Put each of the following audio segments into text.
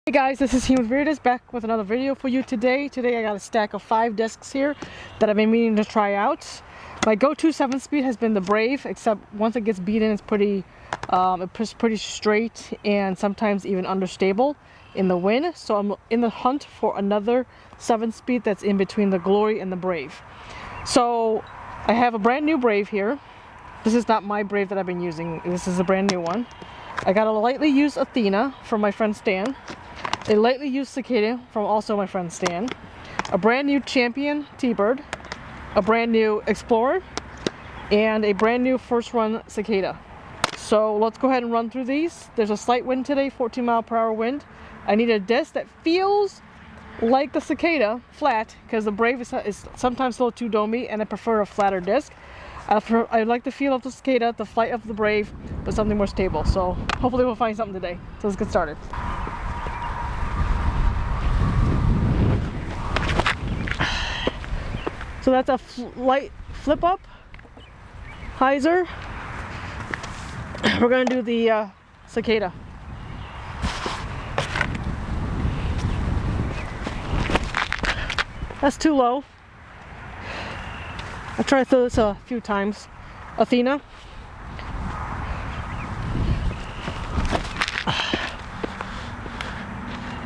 Hey guys, this is Human Veritas back with another video for you today. Today I got a stack of 5 discs here that I've been meaning to try out. My go-to 7-speed has been the Brave, except once it gets beaten it's pretty straight and sometimes even understable in the wind. So I'm in the hunt for another 7-speed that's in between the Glory and the Brave. So I have a brand new Brave here. This is not my Brave that I've been using. This is a brand new one. I got a lightly used Athena from my friend Stan. A lightly used Cicada from also my friend Stan, a brand new Champion T-Bird, a brand new Explorer, and a brand new first run Cicada. So let's go ahead and run through these. There's a slight wind today, 14-mile-per-hour wind. I need a disc that feels like the Cicada, flat, because the Brave is sometimes a little too domey and I prefer a flatter disc. I like the feel of the Cicada, the flight of the Brave, but something more stable. So hopefully we'll find something today. So let's get started. So that's a light flip up, hyzer. We're gonna do the Cicada. That's too low. I tried to throw this a few times. Athena.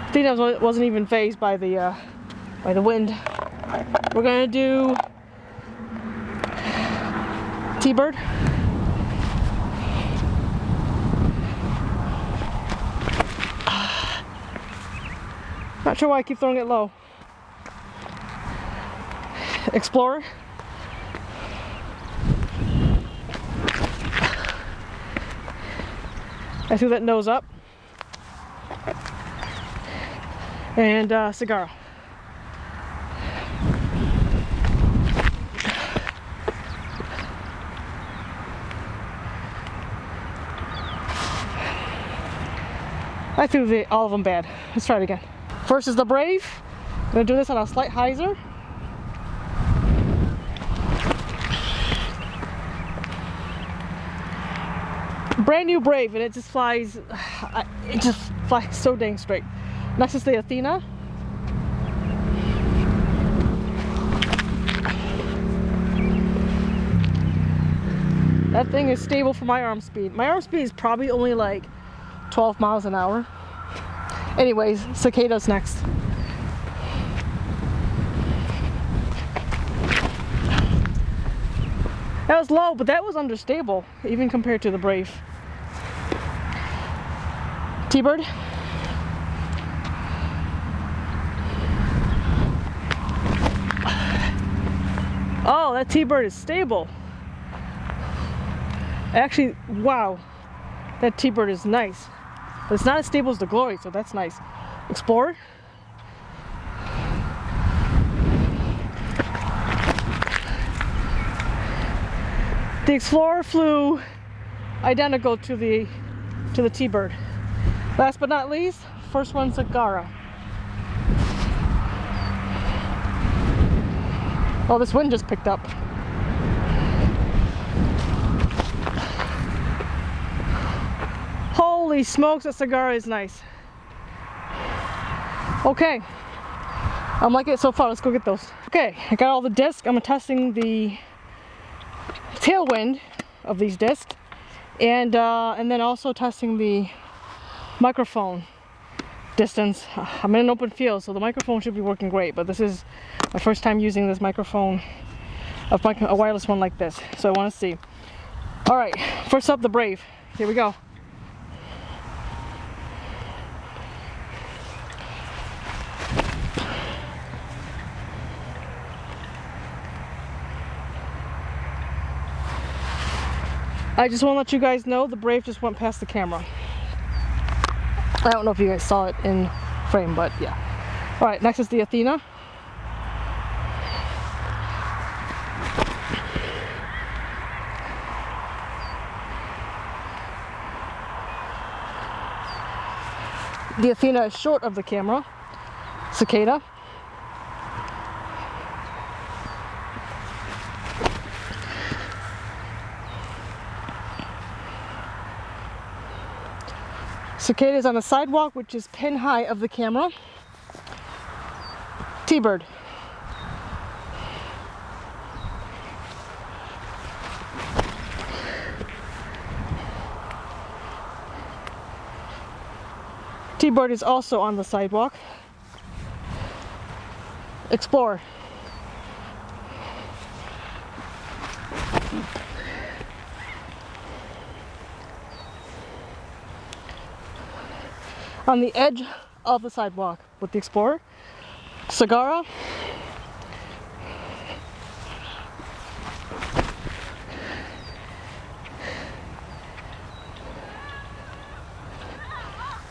Athena wasn't even phased by the wind. We're gonna do T-Bird. Not sure why I keep throwing it low. Explorer. I threw that nose up. And Cigarra. I threw all of them bad. Let's try it again. First is the Brave. I'm gonna do this on a slight hyzer. Brand new Brave, and it just flies so dang straight. Next is the Athena. That thing is stable for my arm speed. My arm speed is probably only like 12 miles an hour. Anyways, Cicada's next. That was low, but that was understable, even compared to the Brave. T-Bird. Oh, that T-Bird is stable. Actually, wow. That T-Bird is nice. But it's not as stable as the Glory, so that's nice. Explorer. The Explorer flew identical to the T-Bird. Last but not least, first one Cigarra. Oh, this wind just picked up. Holy smokes, that Cigarra is nice. Okay, I'm liking it so far. Let's go get those. Okay, I got all the discs. I'm testing the tailwind of these discs, and then also testing the microphone distance. I'm in an open field, so the microphone should be working great. But this is my first time using this microphone, a wireless one like this. So I want to see. All right, first up, the Brave. Here we go. I just want to let you guys know the Brave just went past the camera. I don't know if you guys saw it in frame, but yeah. Alright, next is the Athena. The Athena is short of the camera. Cicada. Cicada is on the sidewalk, which is pin high of the camera. T-bird. T-bird is also on the sidewalk. Explorer. On the edge of the sidewalk with the Explorer. Cigarra.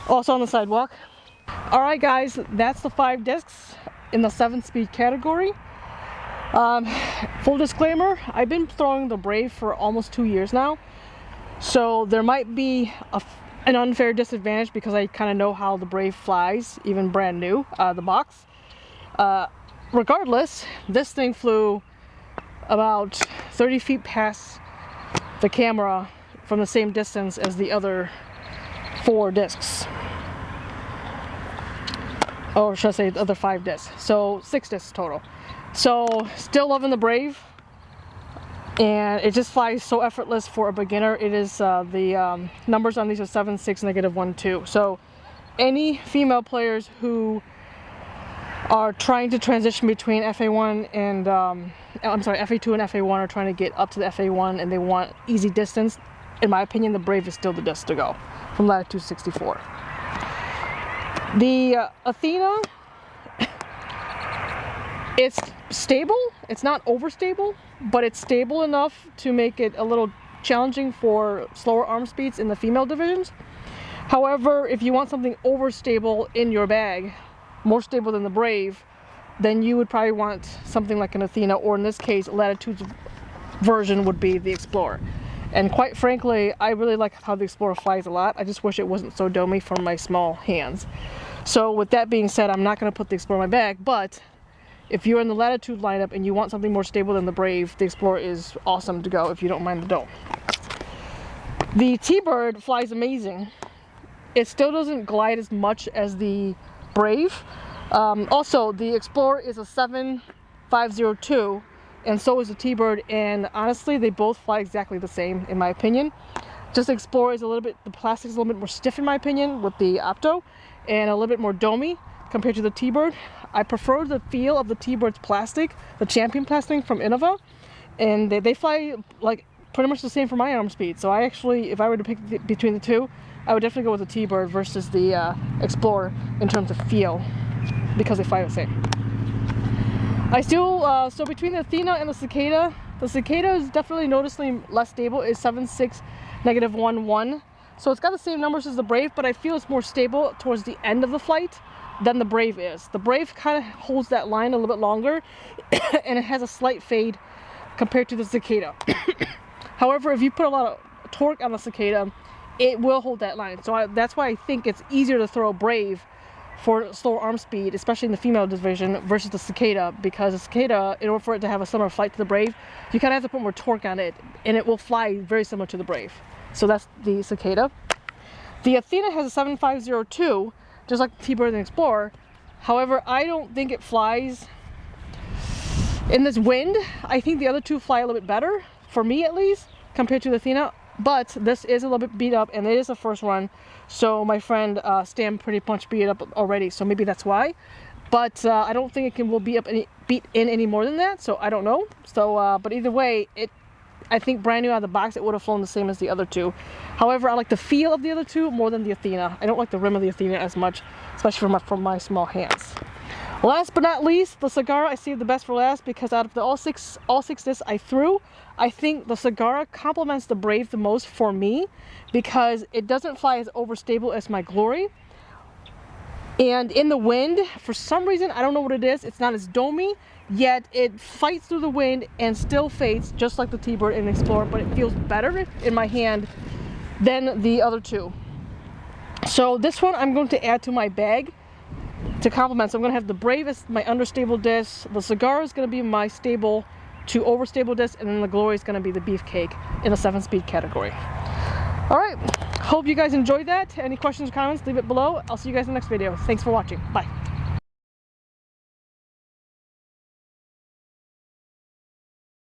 Also on the sidewalk. Alright guys, that's the 5 discs in the 7-speed category. Full disclaimer, I've been throwing the Brave for almost 2 years now. So there might be an unfair disadvantage because I kind of know how the Brave flies, even brand new, out of the box. Regardless, this thing flew about 30 feet past the camera from the same distance as the other 4 discs. Or should I say the other 5 discs. So 6 discs total. So still loving the Brave. And it just flies so effortless for a beginner. It is, the numbers on these are 7, 6, -1, 2. So any female players who are trying to transition between FA1 and, I'm sorry, FA2 and FA1 are trying to get up to the FA1 and they want easy distance, in my opinion, the Brave is still the disc to go from latitude 64. The Athena, it's stable. It's not overstable, but it's stable enough to make it a little challenging for slower arm speeds in the female divisions. However, if you want something overstable in your bag, more stable than the Brave, then you would probably want something like an Athena, or in this case, Latitude's version would be the Explorer. And quite frankly, I really like how the Explorer flies a lot. I just wish it wasn't so domey for my small hands. So with that being said, I'm not going to put the Explorer in my bag, but if you're in the Latitude lineup and you want something more stable than the Brave, the Explorer is awesome to go if you don't mind the dome. The T-bird flies amazing. It still doesn't glide as much as the Brave. Also, the Explorer is a 7502, and so is the T-bird, and honestly, they both fly exactly the same, in my opinion. Just the Explorer is a little bit, the plastic is a little bit more stiff, in my opinion, with the Opto, and a little bit more domey compared to the T-bird. I prefer the feel of the T-bird's plastic, the Champion plastic from Innova, and they fly like pretty much the same for my arm speed. So I actually, if I were to pick between the two, I would definitely go with the T-bird versus the Explorer in terms of feel, because they fly the same. I still, so between the Athena and the Cicada is definitely noticeably less stable. It's 7.6 -1 1. So it's got the same numbers as the Brave, but I feel it's more stable towards the end of the flight than the Brave is. The Brave kind of holds that line a little bit longer, and it has a slight fade compared to the Cicada. However, if you put a lot of torque on the Cicada, it will hold that line. So that's why I think it's easier to throw Brave for slower arm speed, especially in the female division, versus the Cicada, because the Cicada, in order for it to have a similar flight to the Brave, you kind of have to put more torque on it, and it will fly very similar to the Brave. So that's the Cicada. The Athena has a 7502, just like the T-bird and Explorer. However, I don't think it flies in this wind. I think the other two fly a little bit better, for me at least, compared to the Athena. But this is a little bit beat up, and it is a first run. So my friend Stan pretty much beat it up already, so maybe that's why. But I don't think will beat in any more than that, so I don't know. So, but either way, I think brand new out of the box, it would have flown the same as the other two. However, I like the feel of the other two more than the Athena. I don't like the rim of the Athena as much, especially for my small hands. Last but not least, the Cigarra I saved the best for last, because out of the all six discs I threw, I think the Cigarra complements the Brave the most for me, because it doesn't fly as overstable as my Glory. And in the wind, for some reason, I don't know what it is, it's not as domey, yet it fights through the wind and still fades just like the T-bird and Explorer, but it feels better in my hand than the other two. So this one I'm going to add to my bag to complement. So I'm going to have the Brave as my understable disc, the Cigarra is going to be my stable to overstable disc, and then the Glory is going to be the Beefcake in the 7-speed category. Alright, Hope you guys enjoyed that. Any questions or comments, leave it below. I'll see you guys in the next video. Thanks for watching. Bye.